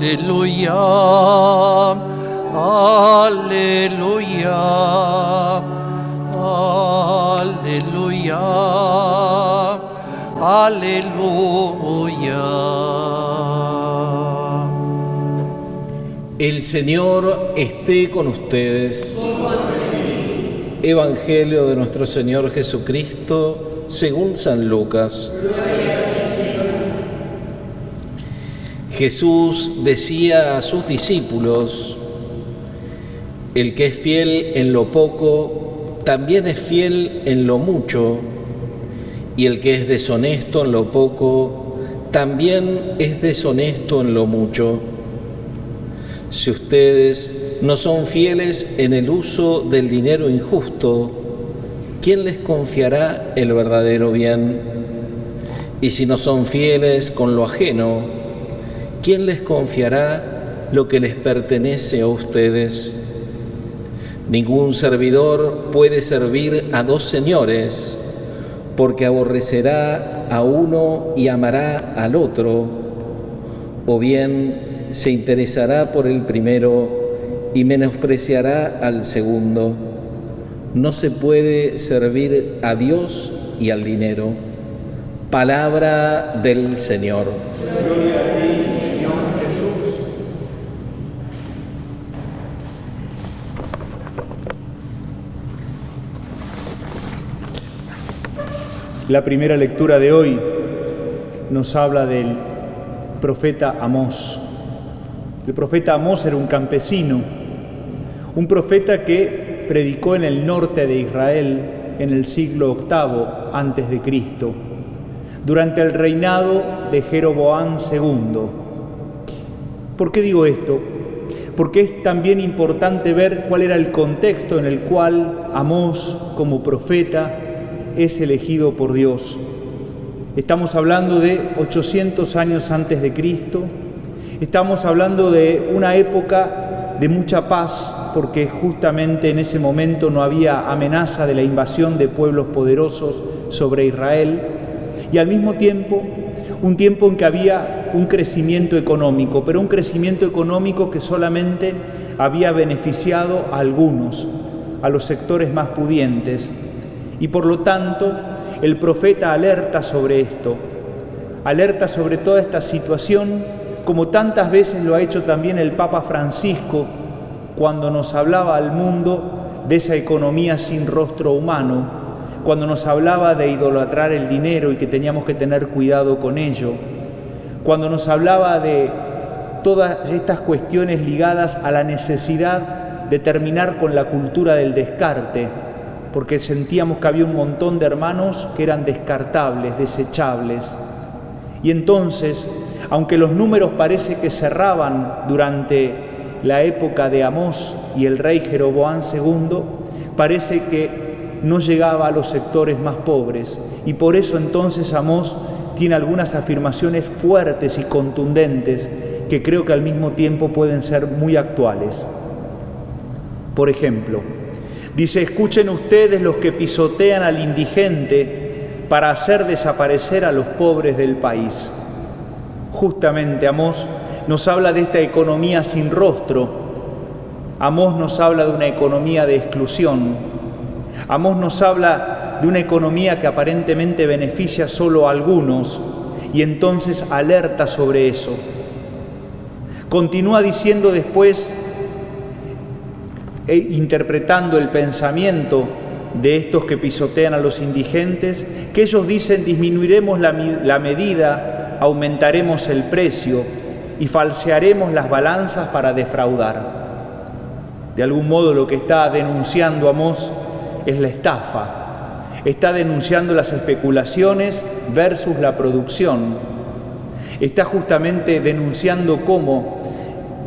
Aleluya, aleluya, aleluya, aleluya. El Señor esté con ustedes. Evangelio de nuestro Señor Jesucristo según San Lucas. Jesús decía a sus discípulos: el que es fiel en lo poco, también es fiel en lo mucho, y el que es deshonesto en lo poco, también es deshonesto en lo mucho. Si ustedes no son fieles en el uso del dinero injusto, ¿quién les confiará el verdadero bien? Y si no son fieles con lo ajeno, ¿quién les confiará lo que les pertenece a ustedes? Ningún servidor puede servir a dos señores, porque aborrecerá a uno y amará al otro, o bien se interesará por el primero y menospreciará al segundo. No se puede servir a Dios y al dinero. Palabra del Señor. Gloria a ti, Señor Jesús. La primera lectura de hoy nos habla del profeta Amós. El profeta Amós era un campesino, un profeta que predicó en el norte de Israel en el siglo VIII antes de Cristo, durante el reinado de Jeroboam II. ¿Por qué digo esto? Porque es también importante ver cuál era el contexto en el cual Amós, como profeta, es elegido por Dios. Estamos hablando de 800 años antes de Cristo. Estamos hablando de una época de mucha paz, porque justamente en ese momento no había amenaza de la invasión de pueblos poderosos sobre Israel, y al mismo tiempo, un tiempo en que había un crecimiento económico, pero un crecimiento económico que solamente había beneficiado a algunos, a los sectores más pudientes, y por lo tanto el profeta alerta sobre esto, alerta sobre toda esta situación, como tantas veces lo ha hecho también el Papa Francisco cuando nos hablaba al mundo de esa economía sin rostro humano, cuando nos hablaba de idolatrar el dinero y que teníamos que tener cuidado con ello, cuando nos hablaba de todas estas cuestiones ligadas a la necesidad de terminar con la cultura del descarte, porque sentíamos que había un montón de hermanos que eran descartables, desechables. Y entonces, aunque los números parece que cerraban durante la época de Amós y el rey Jeroboam II, parece que no llegaba a los sectores más pobres. Y por eso entonces Amós tiene algunas afirmaciones fuertes y contundentes que creo que al mismo tiempo pueden ser muy actuales. Por ejemplo, dice: escuchen ustedes los que pisotean al indigente para hacer desaparecer a los pobres del país. Justamente Amós nos habla de esta economía sin rostro. Amós nos habla de una economía de exclusión. Amós nos habla de una economía que aparentemente beneficia solo a algunos y entonces alerta sobre eso. Continúa diciendo después, interpretando el pensamiento de estos que pisotean a los indigentes, que ellos dicen: disminuiremos la medida, aumentaremos el precio y falsearemos las balanzas para defraudar. De algún modo lo que está denunciando Amós es la estafa, está denunciando las especulaciones versus la producción, está justamente denunciando cómo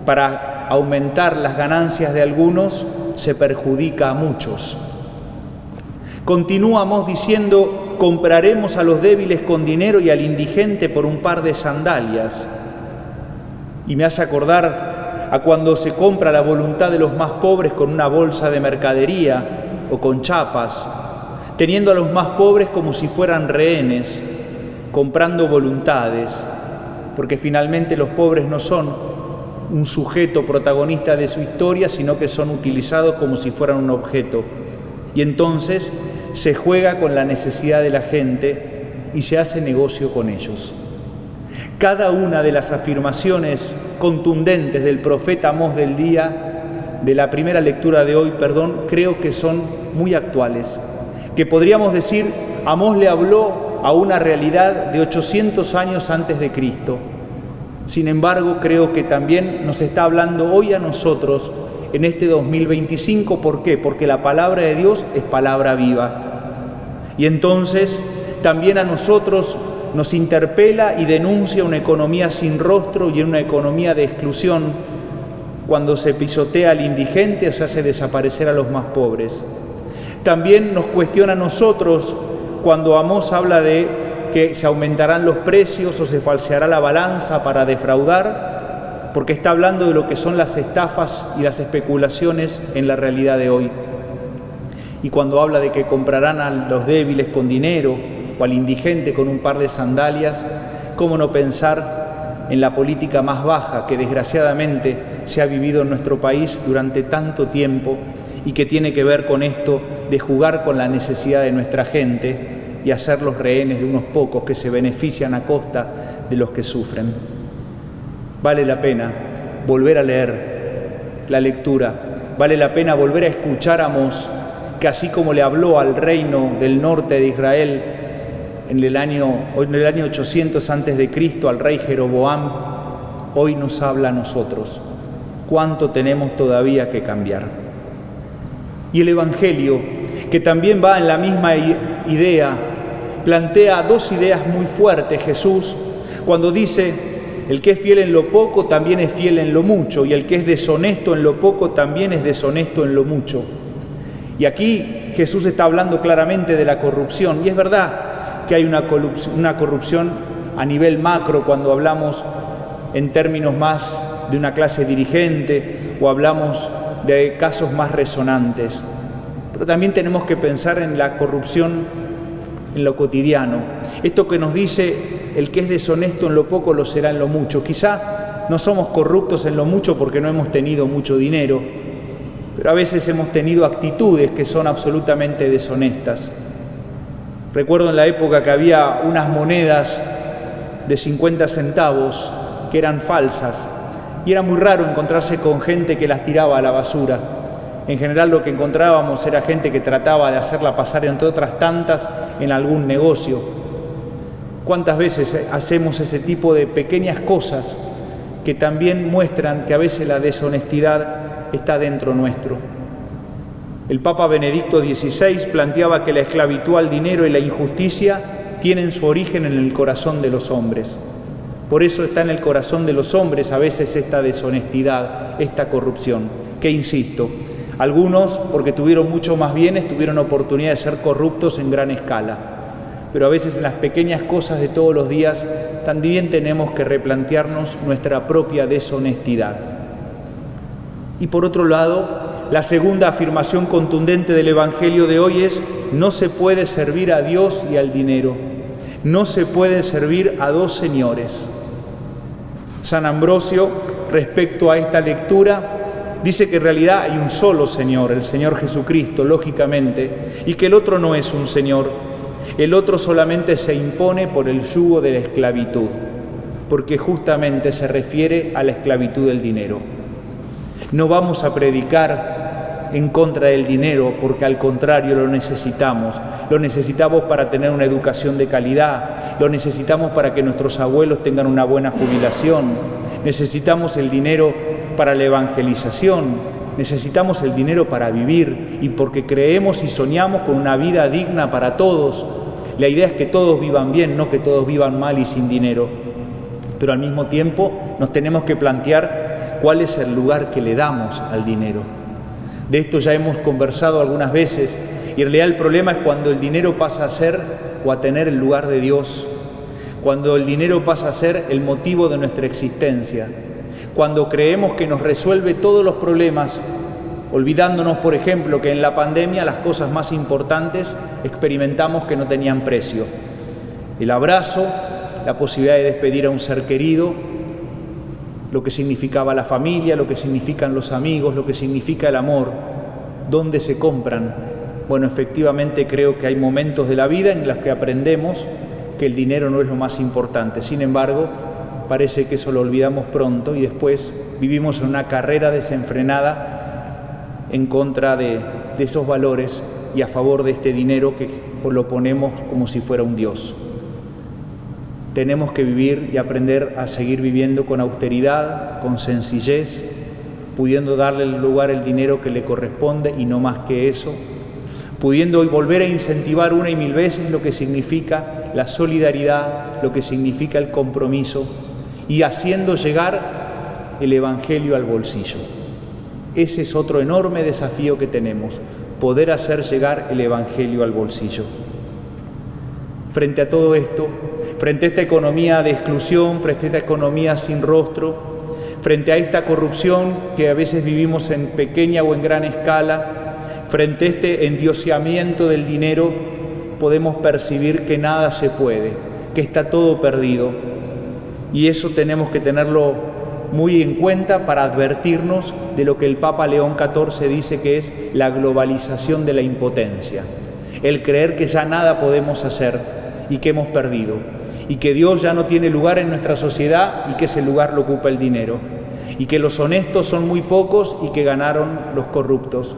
para aumentar las ganancias de algunos se perjudica a muchos. Continuamos diciendo: compraremos a los débiles con dinero y al indigente por un par de sandalias. Y me hace acordar a cuando se compra la voluntad de los más pobres con una bolsa de mercadería o con chapas, teniendo a los más pobres como si fueran rehenes, comprando voluntades, porque finalmente los pobres no son un sujeto protagonista de su historia, sino que son utilizados como si fueran un objeto. Y entonces se juega con la necesidad de la gente y se hace negocio con ellos. Cada una de las afirmaciones contundentes del profeta Amós del día, de la primera lectura de hoy, creo que son muy actuales. Que podríamos decir, Amós le habló a una realidad de 800 años antes de Cristo. Sin embargo, creo que también nos está hablando hoy a nosotros en este 2025. ¿Por qué? Porque la palabra de Dios es palabra viva. Y entonces también a nosotros nos interpela y denuncia una economía sin rostro y una economía de exclusión, cuando se pisotea al indigente o se hace desaparecer a los más pobres. También nos cuestiona a nosotros cuando Amós habla de que se aumentarán los precios o se falseará la balanza para defraudar, porque está hablando de lo que son las estafas y las especulaciones en la realidad de hoy. Y cuando habla de que comprarán a los débiles con dinero o al indigente con un par de sandalias, ¿cómo no pensar en la política más baja que desgraciadamente se ha vivido en nuestro país durante tanto tiempo y que tiene que ver con esto de jugar con la necesidad de nuestra gente y hacerlos rehenes de unos pocos que se benefician a costa de los que sufren? Vale la pena volver a leer la lectura, vale la pena volver a escuchar a Amós, que así como le habló al reino del norte de Israel en el año 800 antes de Cristo, al rey Jeroboam, hoy nos habla a nosotros. ¿Cuánto tenemos todavía que cambiar? Y el Evangelio, que también va en la misma idea, plantea dos ideas muy fuertes Jesús, cuando dice: el que es fiel en lo poco también es fiel en lo mucho, y el que es deshonesto en lo poco también es deshonesto en lo mucho. Y aquí Jesús está hablando claramente de la corrupción, y es verdad que hay una corrupción a nivel macro cuando hablamos en términos más de una clase dirigente o hablamos de casos más resonantes. Pero también tenemos que pensar en la corrupción en lo cotidiano. Esto que nos dice: el que es deshonesto en lo poco lo será en lo mucho. Quizá no somos corruptos en lo mucho porque no hemos tenido mucho dinero, pero a veces hemos tenido actitudes que son absolutamente deshonestas. Recuerdo en la época que había unas monedas de 50 centavos que eran falsas y era muy raro encontrarse con gente que las tiraba a la basura. En general lo que encontrábamos era gente que trataba de hacerla pasar, entre otras tantas, en algún negocio. ¿Cuántas veces hacemos ese tipo de pequeñas cosas que también muestran que a veces la deshonestidad está dentro nuestro? El Papa Benedicto XVI planteaba que la esclavitud al dinero y la injusticia tienen su origen en el corazón de los hombres. Por eso está en el corazón de los hombres a veces esta deshonestidad, esta corrupción, que insisto, algunos, porque tuvieron mucho más bienes, tuvieron oportunidad de ser corruptos en gran escala. Pero a veces en las pequeñas cosas de todos los días también tenemos que replantearnos nuestra propia deshonestidad. Y por otro lado, la segunda afirmación contundente del Evangelio de hoy es: no se puede servir a Dios y al dinero. No se puede servir a dos señores. San Ambrosio, respecto a esta lectura, dice que en realidad hay un solo Señor, el Señor Jesucristo, lógicamente, y que el otro no es un Señor. El otro solamente se impone por el yugo de la esclavitud, porque justamente se refiere a la esclavitud del dinero. No vamos a predicar en contra del dinero, porque al contrario lo necesitamos para tener una educación de calidad, lo necesitamos para que nuestros abuelos tengan una buena jubilación, necesitamos el dinero para la evangelización, necesitamos el dinero para vivir y porque creemos y soñamos con una vida digna para todos. La idea es que todos vivan bien, no que todos vivan mal y sin dinero. Pero al mismo tiempo nos tenemos que plantear cuál es el lugar que le damos al dinero. De esto ya hemos conversado algunas veces y en realidad el problema es cuando el dinero pasa a ser o a tener el lugar de Dios, cuando el dinero pasa a ser el motivo de nuestra existencia, cuando creemos que nos resuelve todos los problemas, olvidándonos, por ejemplo, que en la pandemia las cosas más importantes experimentamos que no tenían precio. El abrazo, la posibilidad de despedir a un ser querido, lo que significaba la familia, lo que significan los amigos, lo que significa el amor. ¿Dónde se compran? Bueno, efectivamente creo que hay momentos de la vida en los que aprendemos que el dinero no es lo más importante. Sin embargo, parece que eso lo olvidamos pronto y después vivimos en una carrera desenfrenada en contra de esos valores y a favor de este dinero que lo ponemos como si fuera un Dios. Tenemos que vivir y aprender a seguir viviendo con austeridad, con sencillez, pudiendo darle el lugar al dinero que le corresponde y no más que eso, pudiendo hoy volver a incentivar una y mil veces lo que significa la solidaridad, lo que significa el compromiso y haciendo llegar el Evangelio al bolsillo. Ese es otro enorme desafío que tenemos, poder hacer llegar el Evangelio al bolsillo. Frente a todo esto, frente a esta economía de exclusión, frente a esta economía sin rostro, frente a esta corrupción que a veces vivimos en pequeña o en gran escala, frente a este endioseamiento del dinero, podemos percibir que nada se puede, que está todo perdido. Y eso tenemos que tenerlo muy en cuenta para advertirnos de lo que el Papa León XIV dice que es la globalización de la impotencia. El creer que ya nada podemos hacer y que hemos perdido, y que Dios ya no tiene lugar en nuestra sociedad y que ese lugar lo ocupa el dinero, y que los honestos son muy pocos y que ganaron los corruptos,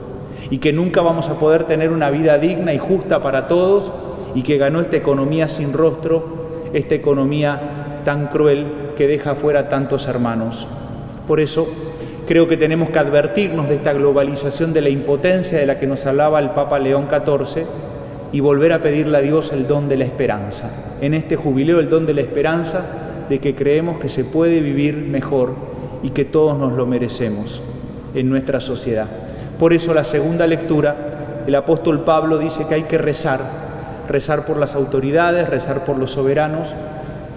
y que nunca vamos a poder tener una vida digna y justa para todos, y que ganó esta economía sin rostro, esta economía tan cruel que deja fuera a tantos hermanos. Por eso creo que tenemos que advertirnos de esta globalización de la impotencia de la que nos hablaba el Papa León XIV y volver a pedirle a Dios el don de la esperanza. En este jubileo el don de la esperanza de que creemos que se puede vivir mejor y que todos nos lo merecemos en nuestra sociedad. Por eso la segunda lectura, el apóstol Pablo dice que hay que rezar por las autoridades, rezar por los soberanos.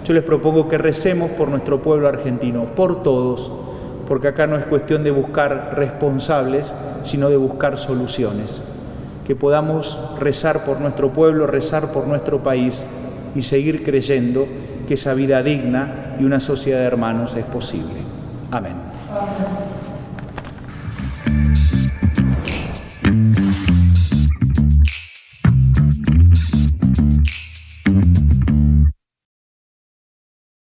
Yo les propongo que recemos por nuestro pueblo argentino, por todos, porque acá no es cuestión de buscar responsables, sino de buscar soluciones. Que podamos rezar por nuestro pueblo, rezar por nuestro país y seguir creyendo que esa vida digna y una sociedad de hermanos es posible. Amén.